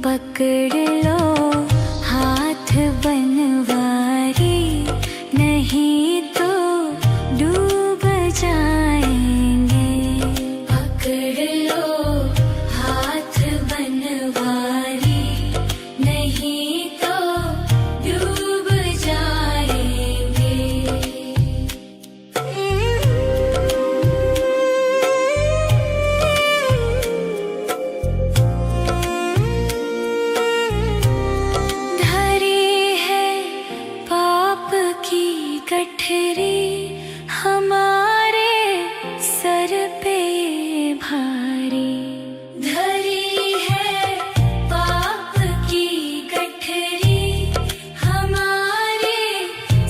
पकड़ लो हाथ बनवारी, नहीं तो डूब जाएंगे। पकड़ लो हाथ बनवारी, नहीं तो डूब जाएंगे। गठरी हमारे सर पे भारी, धरी है पाप की गठरी हमारे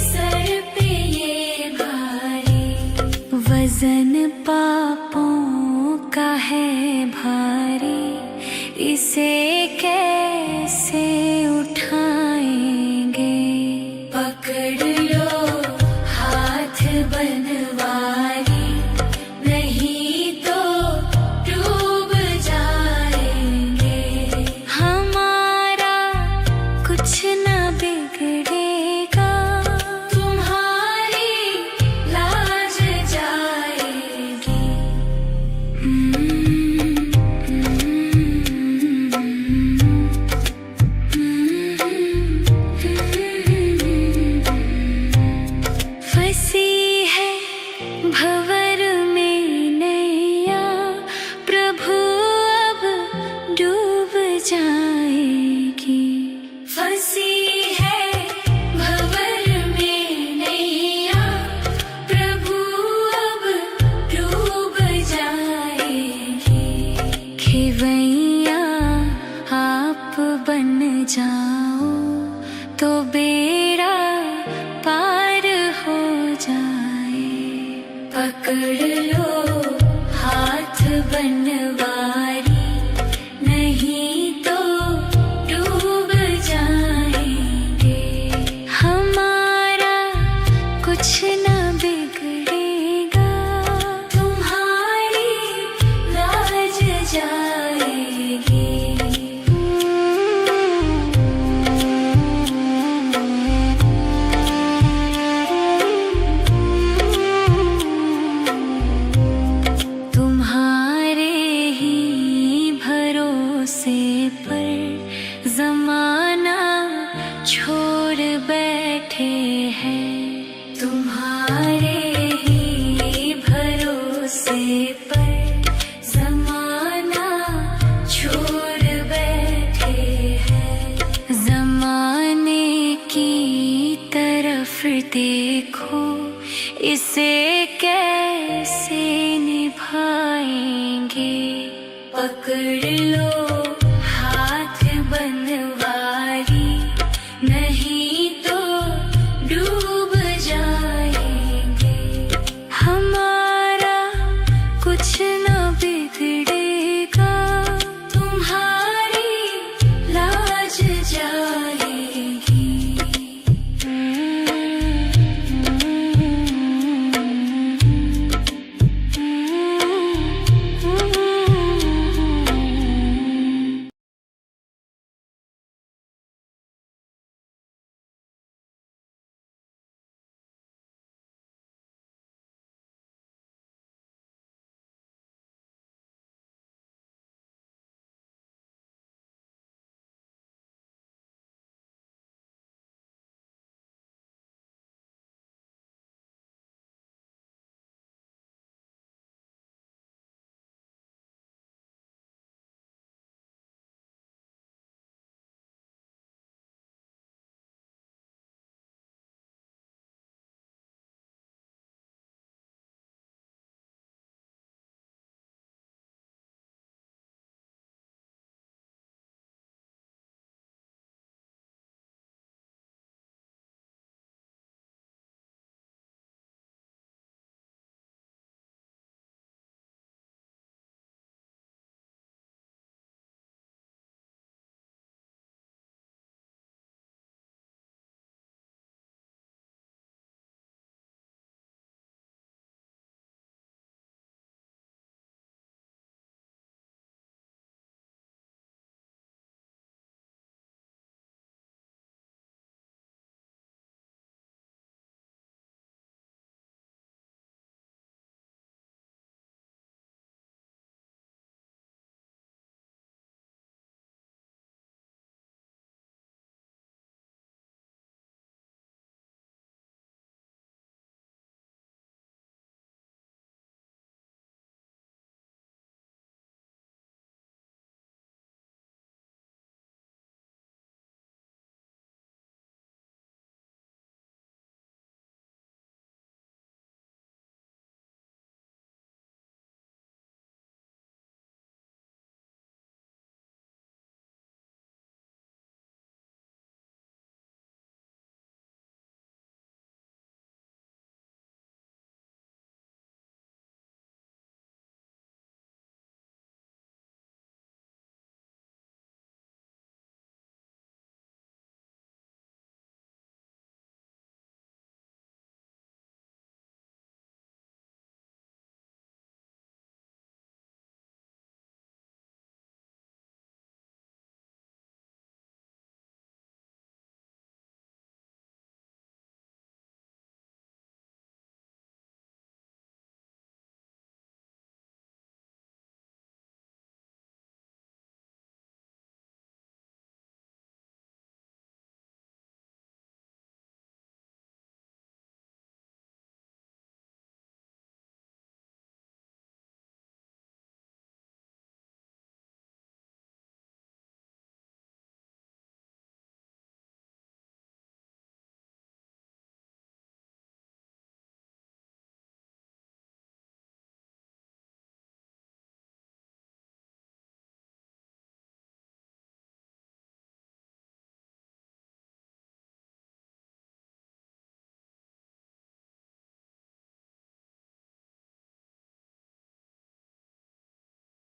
सर पे ये भारी। वजन पापों का है भारी, इसे कैसे उठाएंगे। पकड़ लो बनवारी, नहीं तो डूब जाएंगे। हमारा कुछ न बिगड़ेगा, तुम्हारी लाज जाएगी। फंसी भंवर में नैया, प्रभु अब डूब जाएगी। फंसी है भंवर में नैया, प्रभु अब डूब जाएगी। खेवैया आप बन जाओ तो बेड़ा पार हो जाए। पकड़ लो हाथ बनवारी, नहीं तो डूब जाएंगे। हमारा कुछ न बिगड़ेगा, तुम्हारी लाज जाएगी। से पर जमाना छोड़ बैठे हैं, तुम्हारे ही भरोसे पर जमाना छोड़ बैठे हैं। जमाने की तरफ देखो, इसे कैसे निभाएंगे। पकड़ लो हाथ बनवारी, नहीं तो डूब जाएंगे। हमारा कुछ न बिगड़ेगा, तुम्हारी लाज जाएगी।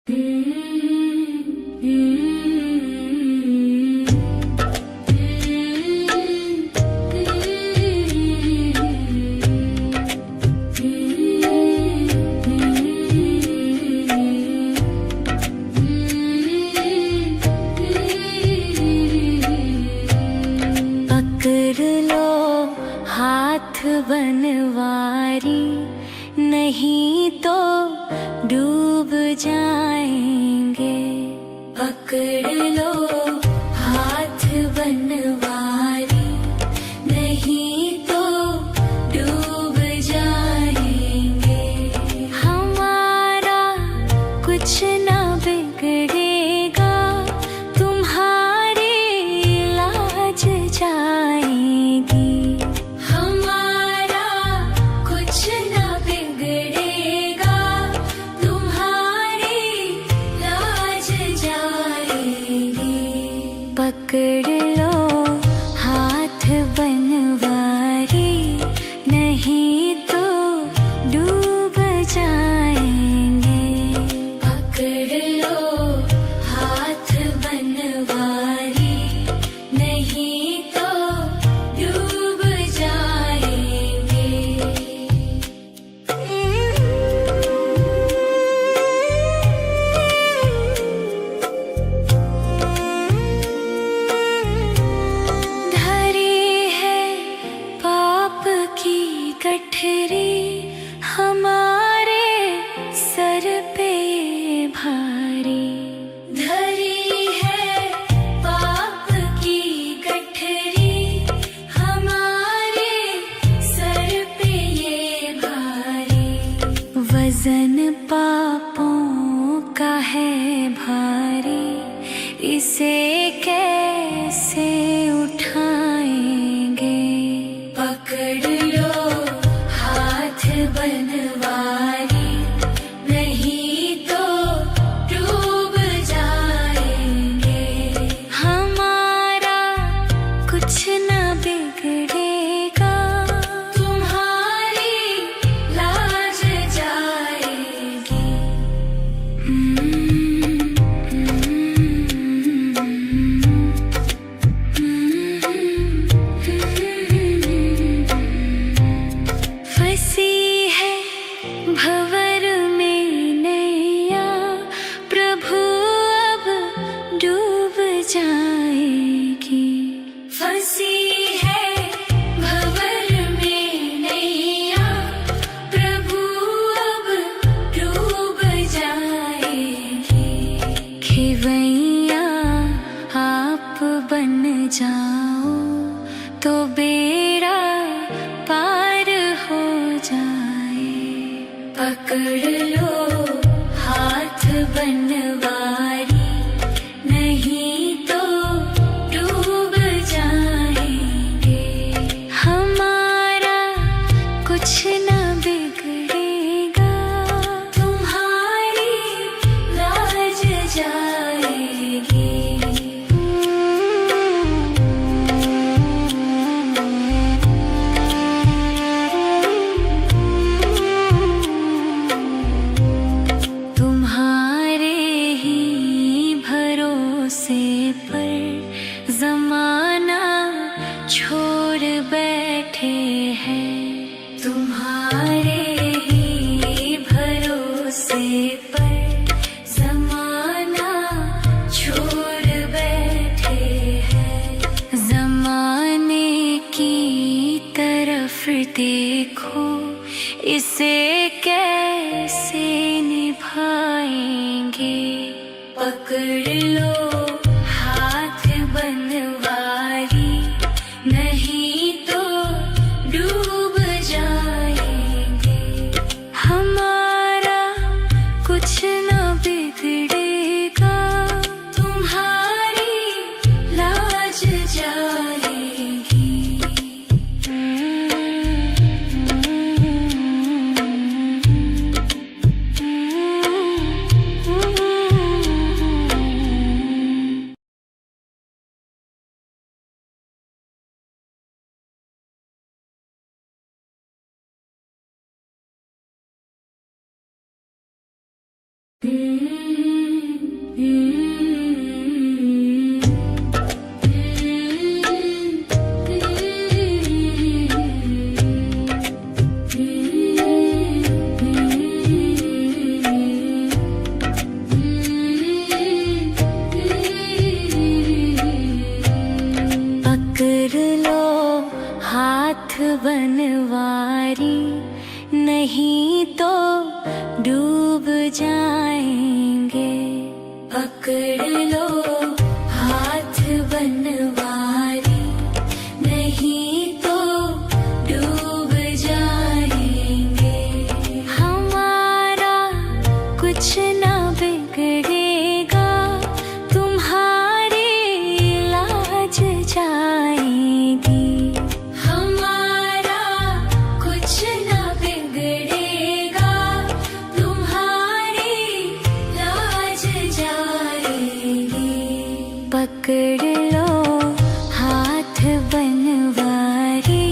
पकड़ लो हाथ बनवारी, नहीं तो डूब जाएंगे। पकड़ लो हाथ बनवारी, नहीं तो डूब जाएंगे। हमारा कुछ ना बिगड़ेगा, तुम्हारी लाज जाएगी। हमारा कुछ ना बिगड़ेगा, तुम्हारी लाज जाएगी। पकड़ लो हाथ बनवारी, नहीं तो डूब जाएंगे। पकड़ लो हाथ बनवारी, नहीं तो डूब जाएंगे। धरी है पाप की गठरी, हमारे सर पे ये भारी। धरी है पाप की गठरी, हमारे सर पे ये भारी। वजन पापों का है भारी, इसे कैसे उठाएंगे। पकड़ लो हाथ बनवारी, नहीं तो डूब जाएंगे। हमारा कुछ ना बिगड़ेगा, तुम्हारी लाज जाएगी। फंसी है भंवर में नैया, प्रभु अब डूब जाएगी। फंसी है भंवर में नैया, प्रभु अब डूब जाएगी। खेवैया आप बन जाओ, तो बेड़ा पार हो जाए। पकड़ लो हाथ बनवारी, नहीं तो डूब जाएंगे। हमारा कुछ ना बिगड़ेगा, तुम्हारी लाज जाएगी। तुम्हारे ही भरोसे पर जमाना छोड़ बैठे हैं। तुम्हारे ही भरोसे पर जमाना छोड़ बैठे हैं। जमाने की तरफ देखो, इसे कैसे निभाएंगे। पकड़ लो हाथ बनवारी, नहीं तो डूब जाएंगे। हमारा कुछ ना बिगड़ेगा, तुम्हारी लाज जाएगी। Mm-hmm. बनवारी, नहीं तो डूब जाएंगे। पकड़ लो हाथ बनवारी, नहीं तो डूब जाएंगे। हमारा कुछ ना बिगड़ेगा, तुम्हारी लाज जाएगी। हमारा कुछ ना बिगड़ेगा, तुम्हारी लाज जाएगी। पकड़ लो हाथ बनवारी,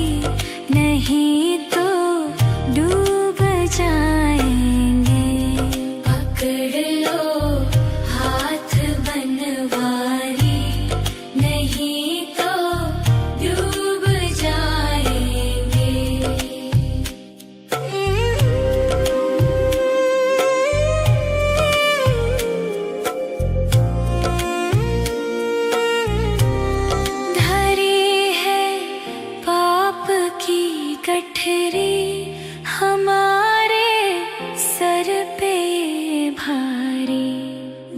नहीं तो डूब जाएंगे। पकड़ लो हाथ बनवारी, नहीं तो डूब जाएंगे। धरी है पाप की गठरी, हमारे सर पे भारी।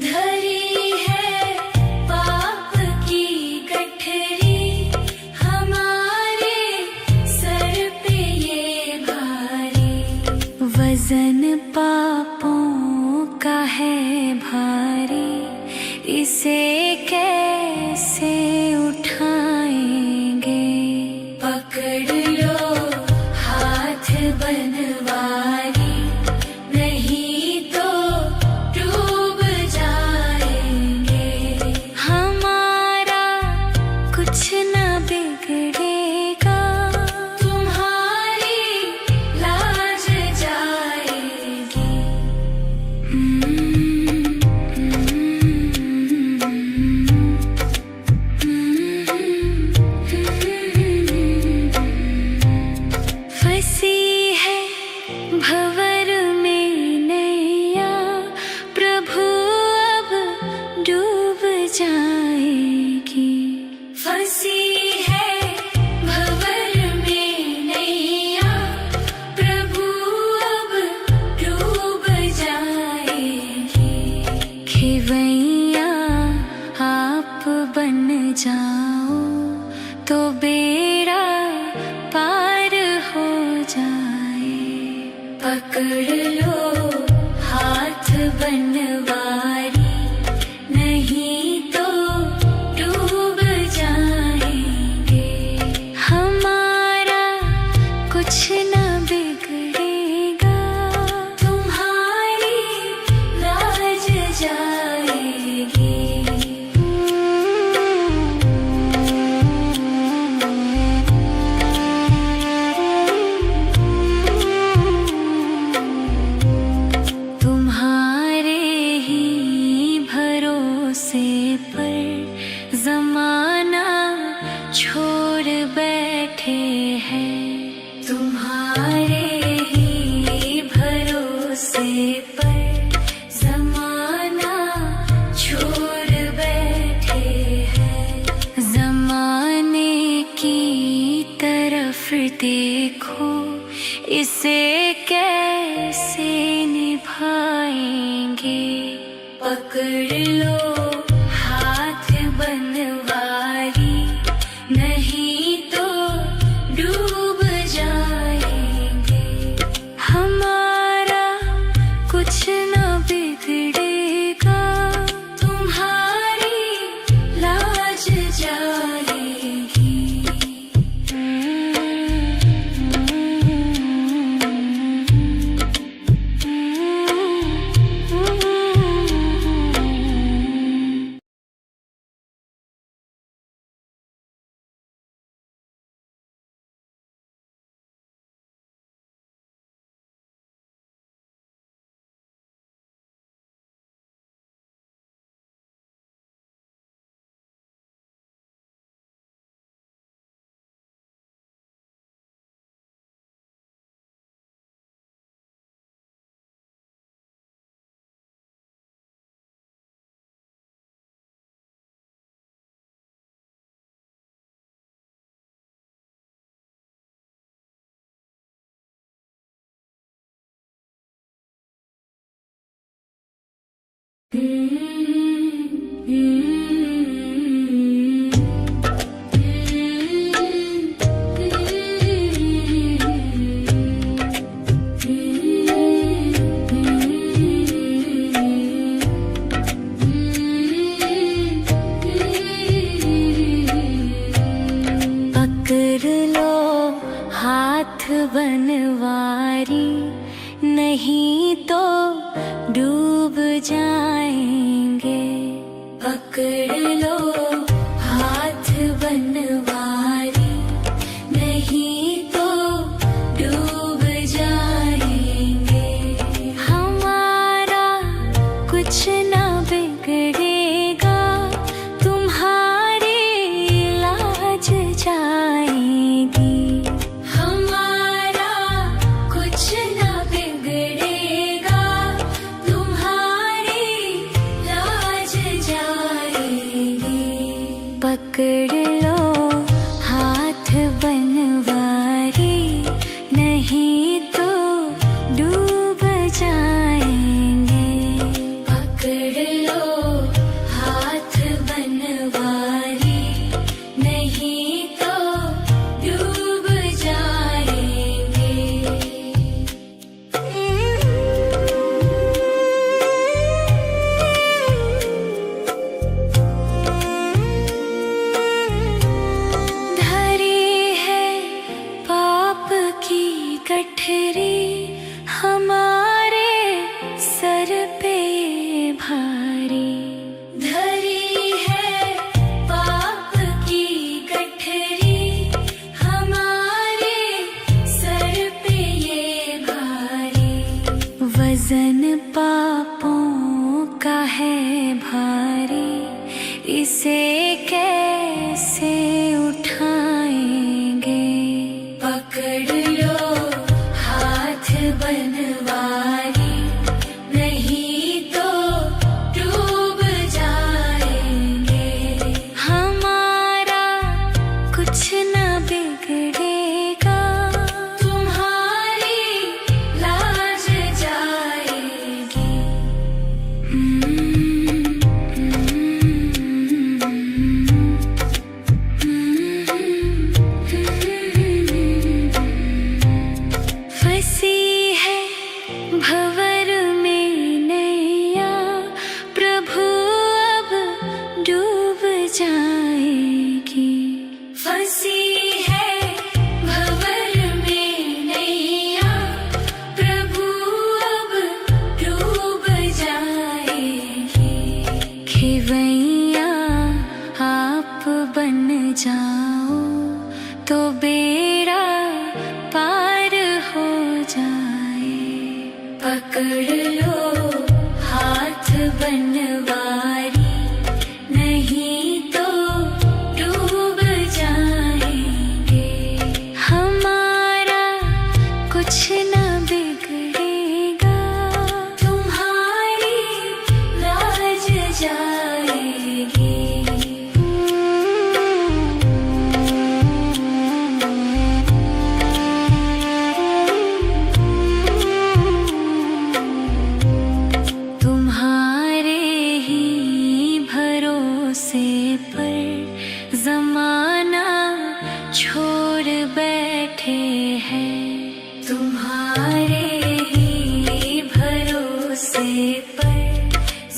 धरी है पाप की गठरी, हमारे सर पे ये भारी। वजन पापों का है भारी, इसे कैसे उठाएंगे। पकड़ लो हाथ बनवारी, नहीं तो डूब जाएंगे। हमारा कुछ ना बिगड़ेगा, तुम्हारी लाज जाएगी। फंसी है भंवर में नैया, प्रभु अब डूब जाएगी। फंसी है भंवर में नैया, प्रभु अब डूब जाएगी। खेवैया आप बन जाओ, तो बेड़ा पार हो जाए। पकड़ लो हाथ बनवारी, नहीं तो डूब जाएंगे। हमारा कुछ ना बिगड़ेगा, तुम्हारी लाज जाएगी। तुम्हारे ही भरोसे पर जमाना छोड़ बैठे हैं। तुम्हारे ही भरोसे पर जमाना छोड़ बैठे हैं। जमाने की तरफ देखो, इसे कैसे निभाएंगे। पकड़ लो हाथ बनवारी, नहीं तो डूब जाएंगे। हमारा कुछ ना बिगड़ेगा, तुम्हारी लाज जाएगी। पकड़ लो हाथ बनवारी, नहीं तो डूब जाएंगे। पकड़ लो हाथ बनवारी, नहीं तो डूब जाएंगे। हमारा कुछ ना बिगड़ेगा, तुम्हारी लाज जाएगी। हमारा कुछ ना बिगड़ेगा, तुम्हारी लाज जाएगी। पकड़ लो हाथ बनवारी, नहीं तो डूब जाएंगे। पकड़ लो हाथ बनवारी, नहीं तो डूब जाएंगे। धरी है पाप की गठरी, हमारे सर पे भारी। धरी है पाप की गठरी, हमारे सर पे ये भारी। वजन पापों का है भारी, इसे कैसे उठाएंगे। पकड़ लो हाथ बनवारी, नहीं तो डूब जाएंगे। हमारा कुछ ना बिगड़ेगा, तुम्हारी लाज जाएगी। फंसी है भंवर में नैया, प्रभु अब डूब जाएगी। फंसी है भंवर में नैया, प्रभु अब डूब जाएगी। खेवैया आप बन जाओ, तो बेड़ा पार हो जाए। पकड़ लो हाथ बनवारी, नहीं तो डूब जाएंगे। हमारा कुछ ना बिगड़ेगा, तुम्हारी लाज जाएगी। तुम्हारे ही भरोसे पर जमाना छोड़ बैठे हैं। तुम्हारे ही भरोसे पर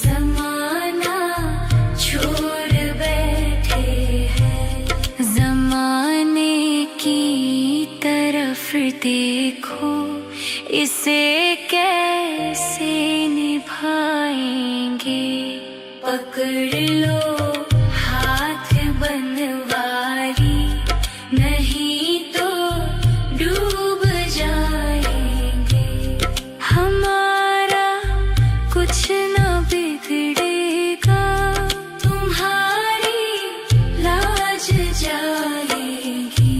जमाना छोड़ बैठे हैं। जमाने की तरफ देखो, इसे कैसे निभाएंगे। पकड़ लो हाथ बनवारी, नहीं तो डूब जाएंगे। हमारा कुछ ना बिगड़ेगा, तुम्हारी लाज जाएगी।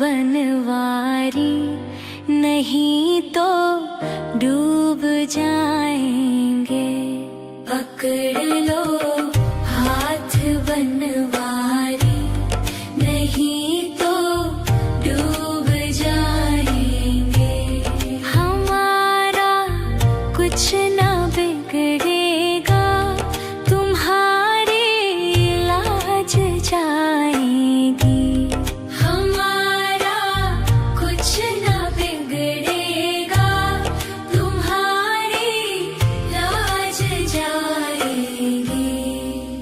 बनवारी, नहीं तो डूब जाएंगे। पकड़ लो हाथ बनवारी, नहीं तो डूब जाएंगे। हमारा कुछ ना बिगड़ेगा, तुम्हारी लाज जाएगी।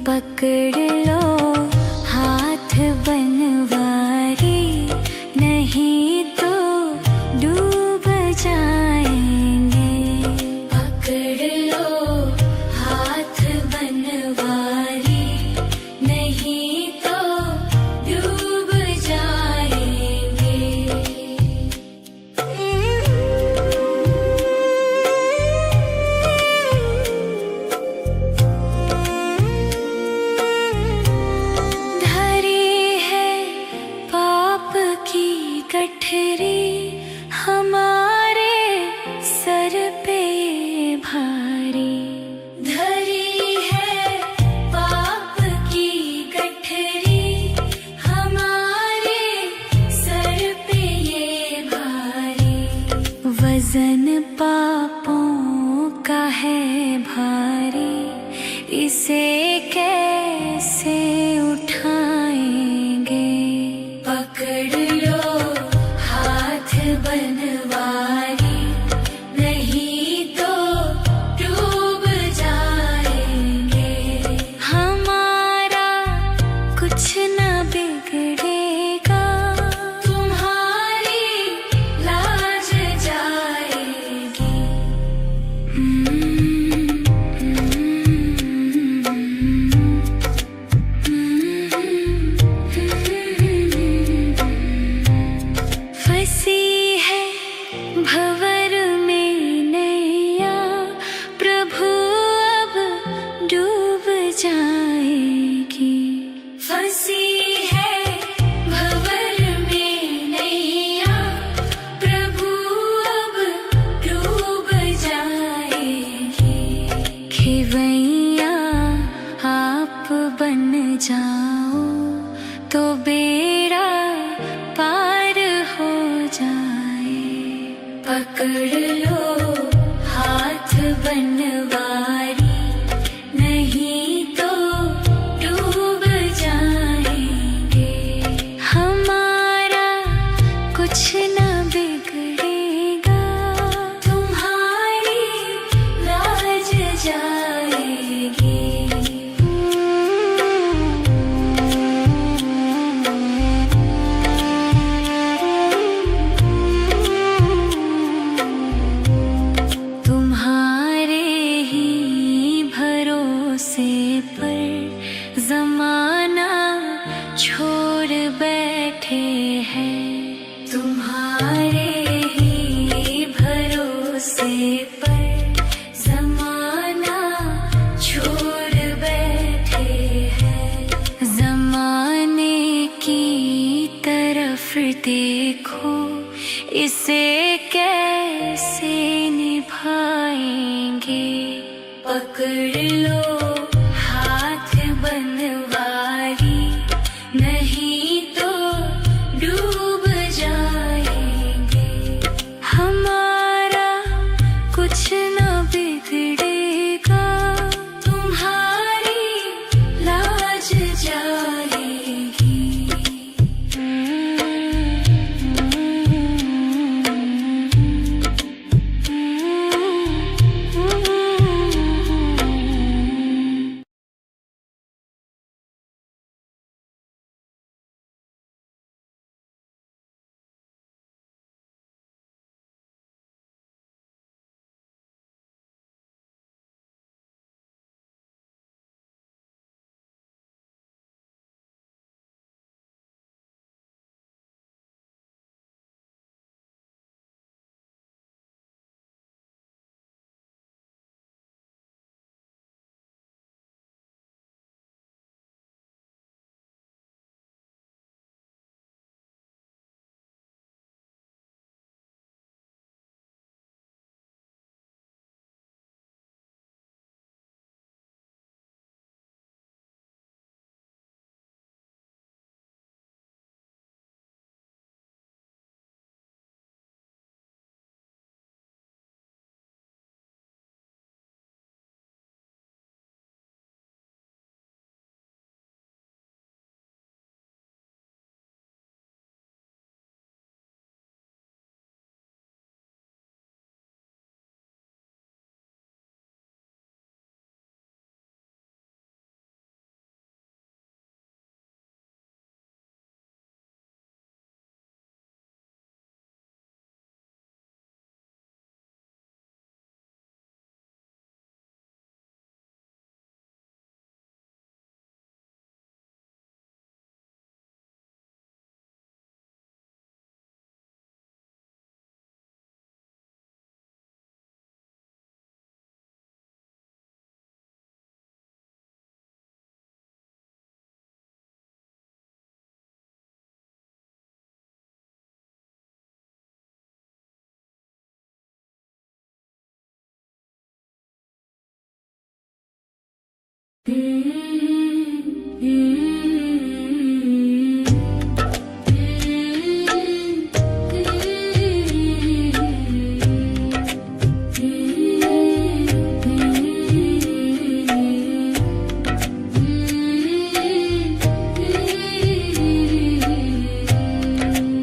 पकड़ लो हाथ बनवारी, नहीं तो डूब जाएंगे। पकड़ लो हाथ बनवारी, नहीं तो डूब जाएंगे। गठरी हमारे सर पे भारी, धरी है पाप की गठरी हमारे सर पे ये भारी। वजन पापों का है भारी, इसे कैसे उठाएंगे। पकड़ लो बनवारी, नहीं तो डूब जाएंगे। हमारा कुछ न बिगड़ेगा, तुम्हारी लाज जाएगी। फंसी भंवर में नैया, प्रभु अब डूब जाएगी। फंसी है भंवर में नैया, प्रभु अब डूब जाएगी। खेवैया आप बन जाओ तो बेड़ा पार हो जाए। पकड़ लो हाथ बनवारी, नहीं तो डूब जाएंगे। हमारा कुछ न बिगड़ेगा, तुम्हारी लाज जाएगी। पर जमाना छोड़ बैठे हैं, तुम्हारे ही भरोसे पर जमाना छोड़ बैठे हैं। जमाने की तरफ देखो, इसे कैसे निभाएंगे। पकड़ लो हाथ बनवारी, नहीं तो डूब जाएंगे। हमारा कुछ न बिगड़ेगा, तुम्हारी लाज जाएगी।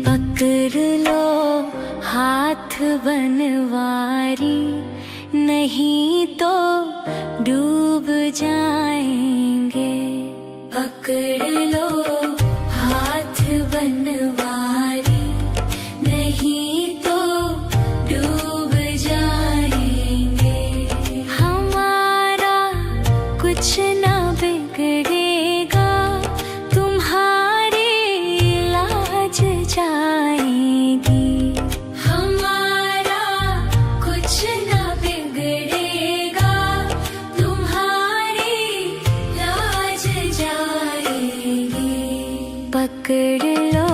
पकड़ लो हाथ बनवारी, नहीं तो डूब जाएंगे। पकड़ लो हाथ बनवारी, नहीं तो डूब जाएंगे। हमारा कुछ ना बिगड़ेगा, तुम्हारी लाज जाएगी। हमारा कुछ ना बिगड़ेगा, तुम्हारी लाज जाएगी। पकड़ लो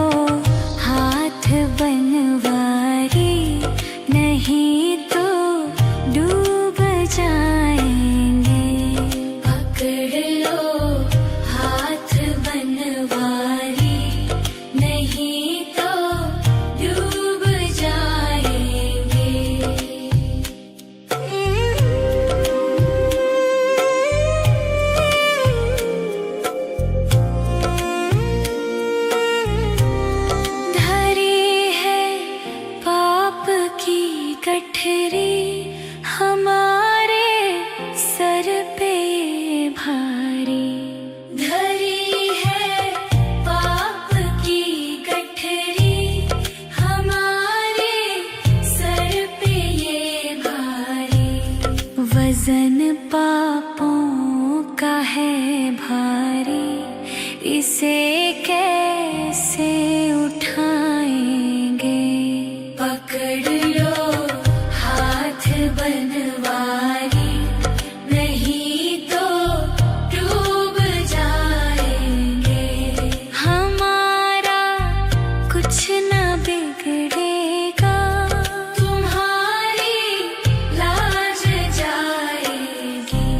हाथ बनवारी, नहीं तो डूब जाएंगे। पकड़ लो हाथ बनवारी, नहीं तो डूब जाएंगे। धरी है पाप की गठरी, हमारे सर पे भारी। धरी है पाप की गठरी, हमारे सर पे ये भारी। वजन पापों का है भारी, इसे कैसे उठाएंगे। पकड़ लो हाथ बनवारी, नहीं तो डूब जाएंगे। हमारा कुछ ना बिगड़ेगा, तुम्हारी लाज जाएगी।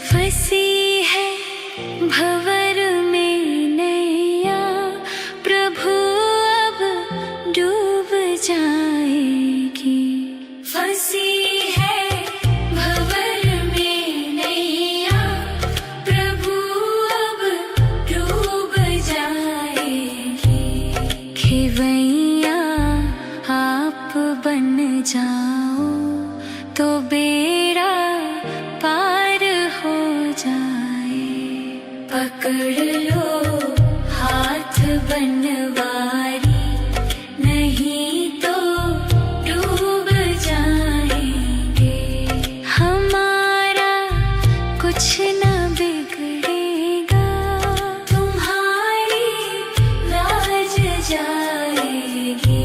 फंसी है भंवर में नैया, प्रभु अब डूब जाएगी। फंसी है भंवर में नैया, प्रभु अब डूब जाएगी। खेवैया आप बन जाओ, तो बेड़ा पार हो जाए। पकड़ लो हाथ बनवारी, नहीं तो डूब जाएंगे। हमारा कुछ ना बिगड़ेगा, तुम्हारी लाज जाएगी।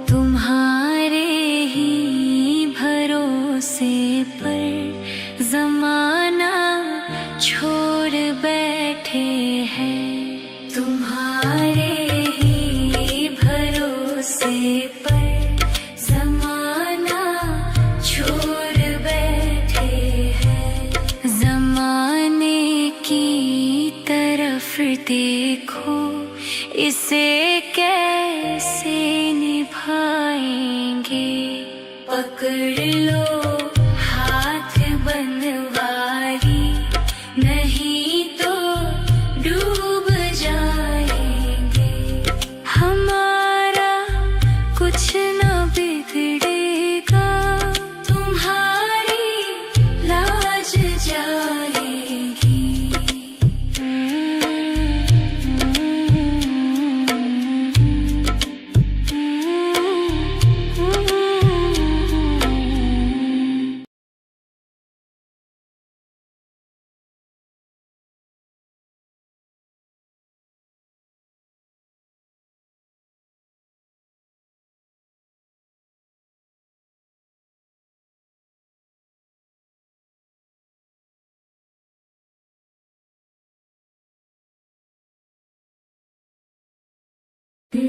तुम्हारे ही भरोसे पर जमाना छोड़ बैठे हैं। तुम्हारे ही भरोसे पर जमाना छोड़ बैठे हैं। जमाने की तरफ देखो, इसे कैसे निभाएंगे। पकड़ लो हाथ बनवारी, नहीं तो डूब जाएंगे। हमारा कुछ ना बिगड़ेगा, तुम्हारी लाज जाएगी। पकड़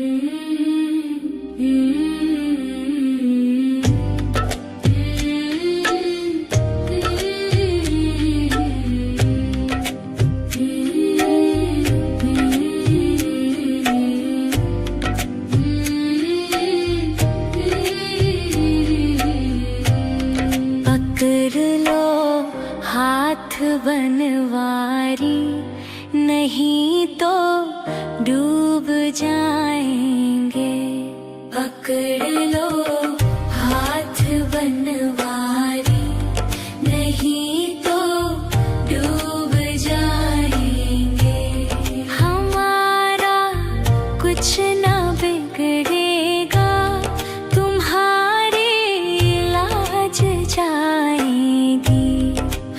लो हाथ बनवारी, नहीं तो डूब जाएंगे। पकड़ लो हाथ बनवारी, नहीं तो डूब जाएंगे। हमारा कुछ ना बिगड़ेगा, तुम्हारी लाज जाएगी।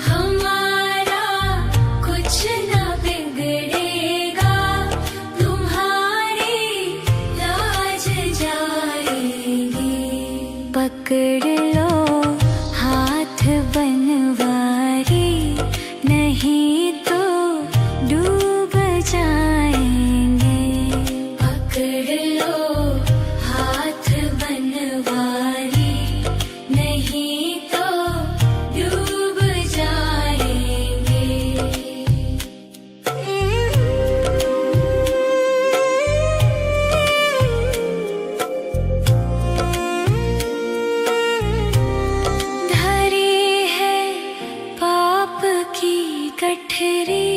हमारा कुछ ना बिगड़ेगा, तुम्हारी लाज जाएगी। पकड़ लो हाथ बनवारी, नहीं तो डूब जाएंगे। पकड़ लो हाथ बनवारी, नहीं तो डूब जाएंगे। धरी है पाप की गठरी,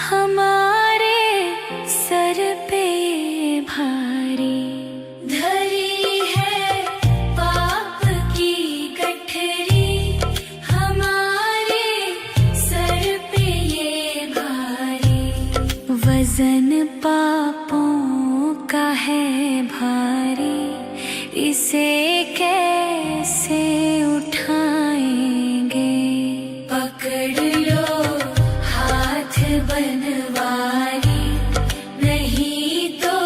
हमारे सर पे ये भारी। धरी है पाप की गठरी, हमारे सर पे ये भारी। वजन पापों का है भारी, इसे कैसे उठाएंगे। पकड़ लो हाथ बनवारी, नहीं तो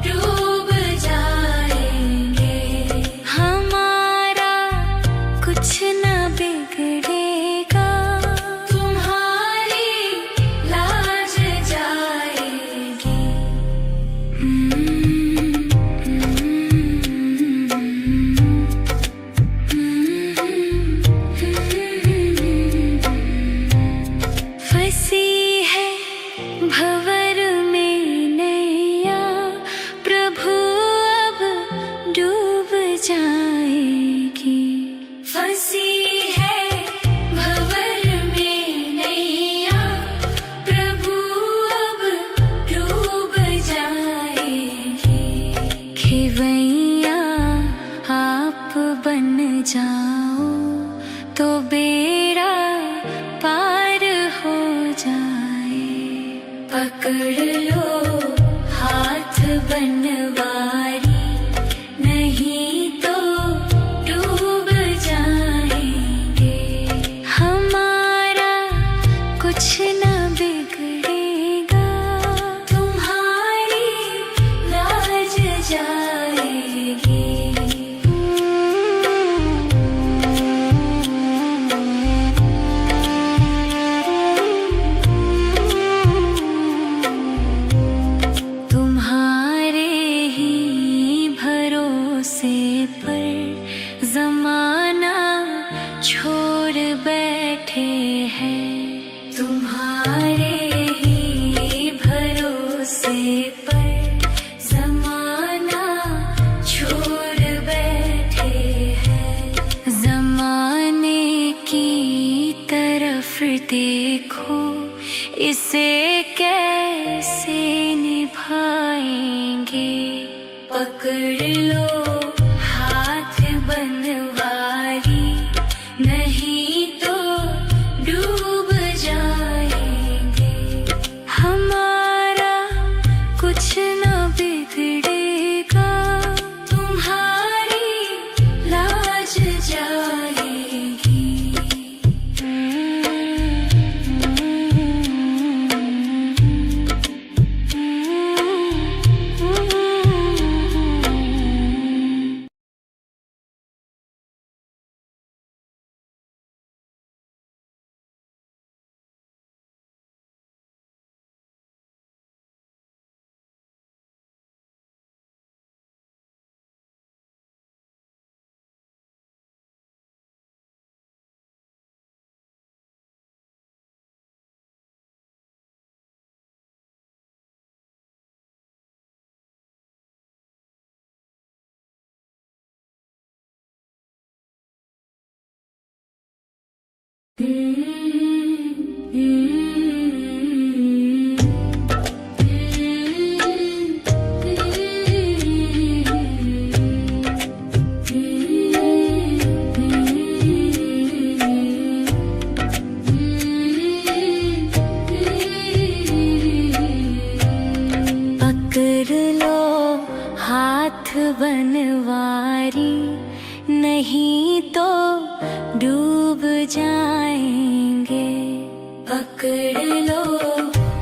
डूब जाएंगे। हमारा कुछ ना बिगड़ेगा, तुम्हारी लाज जाएगी। फंसी है भंवर में नैया, प्रभु अब डूब जाएगी। फंसी है भंवर में नैया, प्रभु अब डूब जाएगी। खेवैया आप बन जाओ, तो बेड़ा पार हो जाए। पकड़ लो हाथ बनवारी, नहीं तो डूब जाएंगे। हमारा कुछ ना बिगड़ेगा, तुम्हारी लाज जाएगी। तुम्हारे ही भरोसे पर जमाना छोड़ बैठे हैं। तुम्हारे ही भरोसे पर जमाना छोड़ बैठे हैं। जमाने की तरफ देखो, इसे कैसे निभाएंगे। पकड़ लो हाथ बनवारी, नहीं तो डूब जाएंगे। हमारा कुछ ना बिगड़ेगा, तुम्हारी लाज जाएगी। पकड़ लो हाथ बनवारी, नहीं तो डूब जाएंगे। पकड़ लो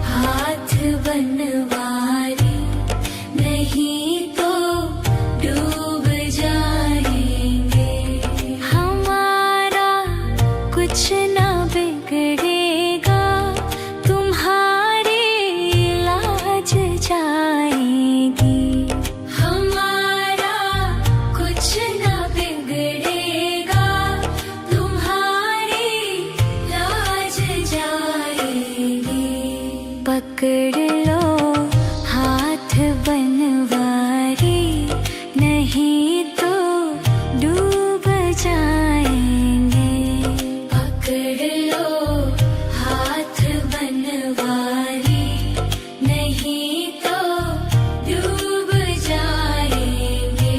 हाथ बनवारी, नहीं तो डूब जाएंगे। हमारा कुछ ना बिगड़ेगा, तुम्हारी लाज जाएगी। हमारा कुछ ना बिगड़ेगा, तुम्हारी लाज जाएगी। पकड़ लो हाथ बनवारी, नहीं तो डूब जाएंगे। पकड़ लो हाथ बनवारी, नहीं तो डूब जाएंगे।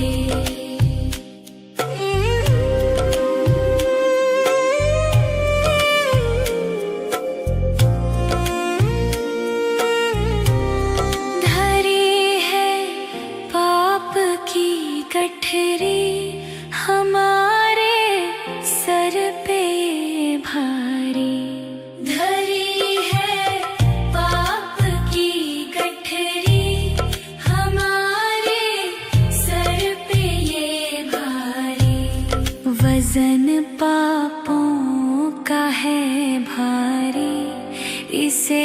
धरी है पाप की गठरी, हमारे सर पे भारी। धरी है पाप की गठरी, हमारे सर पे ये भारी। वजन पापों का है भारी, इसे